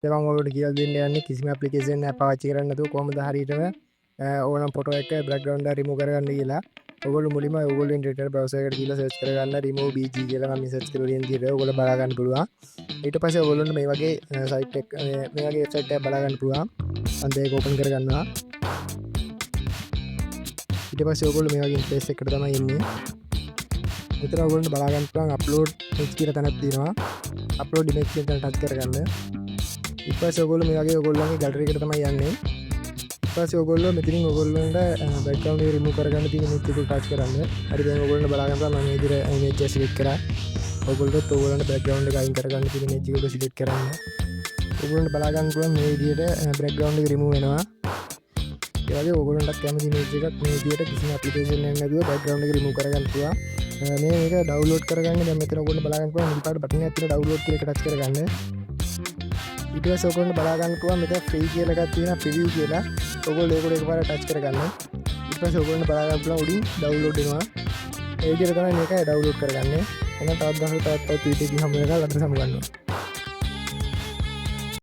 මම ඔයගොල්ලන්ට කියලා දෙන්න යන්නේ කිසිම ඇප්ලිකේෂන් එකක් පාවිච්චි කරන්නේ නැතුව කොහොමද හරියටම ඕනම් ෆොටෝ එක බෑග්ග්‍රවුන්ඩ් එක රිමූව් කරගන්න කියලා. ඔයගොල්ලෝ මුලින්ම ඔයගොල්ලෝ ඉන්ටර්නෙට් බ්‍රවුසර් එකට ගිහලා සර්ච් කරගන්න remove bg කියලා මම සර්ච් කරලා තියෙන විදිහට ඔයගොල්ලෝ බලා ගන්න පුළුවන්. ඊට පස්සේ ඔයගොල්ලන්ට මේ වගේ සයිට් එක මේ වගේ වෙබ්සයිට් එකක් බලා ගන්න පුළුවන්. මම ඒක ඕපන් කරගන්නවා. ඊට පස්සේ ඔයගොල්ලෝ මේ වගේ ඉන්ටර්ෆේස් එකකට තමයි එන්නේ. මෙතන ඔයගොල්ලන්ට බලා ගන්න පුළුවන් අප්ලෝඩ් ඉමේජ් කියලා තැනක් තියෙනවා. අප්ලෝඩ් ඉමේජ් කියන තැන ටච් කරගන්න. ඊට පස්සේ ඔයගොල්ලෝ මේ වගේ ඔයගොල්ලන්ගේ ගැලරි එකට තමයි යන්නේ. ඊට පස්සේ ඔයගොල්ලෝ මෙතනින් ඔයගොල්ලන්ට බෑග්ග්‍රවුන්ඩ් එක රිමූව් කරගන්න තියෙන ඉමේජ් එක ටච් කරන්න. හරි දැන් ඔයගොල්ලන්ට බලා ගන්න පුළුවන් මම මේ විදිහට ඉමේජ් එක සිලෙක්ට් කරා. ඔයගොල්ලෝත් ඔයගොල්ලන්ට බෑග්ග්‍රවුන්ඩ් එක අයින් කරගන්න තියෙන ඉමේජ් එක සිලෙක්ට් කරන්න. ඔයගොල්ලන්ට බලා ගන්න පුළුවන් මේ විදිහට බෑග්ග්‍රවුන්ඩ් එක රිමූව් වෙනවා. ඒ වගේ ඔයගොල්ලන්ට කැමති ඉමේජ් එකක් මේ විදිහට කිසිම ඇප්ලිකේෂන් එකක් නැතුව බෑග්ග්‍රවුන්ඩ් එක රිමූව් කරගන්න පුළුවන්. මේක ඩවුන්ලෝඩ් කරගන්න දැන් මෙතන ඔයගොල්ලෝ බලා ගන්න පුළුවන් නිල් පාට බටන් එකක් තියෙන ඩවුන්ලෝඩ් කියලා එක ටච් කරගන්න. ඊට පස්සේ ඔයගොල්ලෝ බලා ගන්න පුළුවන් මෙතන ෆ්‍රී කියලා එකක් තියෙනවා ප්‍රිවිව් කියලා. ඔයගොල්ලෝ ඒක එකපාරට ටච් කරගන්න. ඊට පස්සේ ඔයගොල්ලෝ බලා ගන්න පුළුවන් උඩින් ඩවුන්ලෝඩ් වෙනවා. ඒ විදිහට තමයි මේක ඩවුන්ලෝඩ් කරගන්නේ. එහෙනම් තවත් දවසක තවත් වීඩියෝ එකකින් හමු වෙනවා. අද සමු ගන්නවා.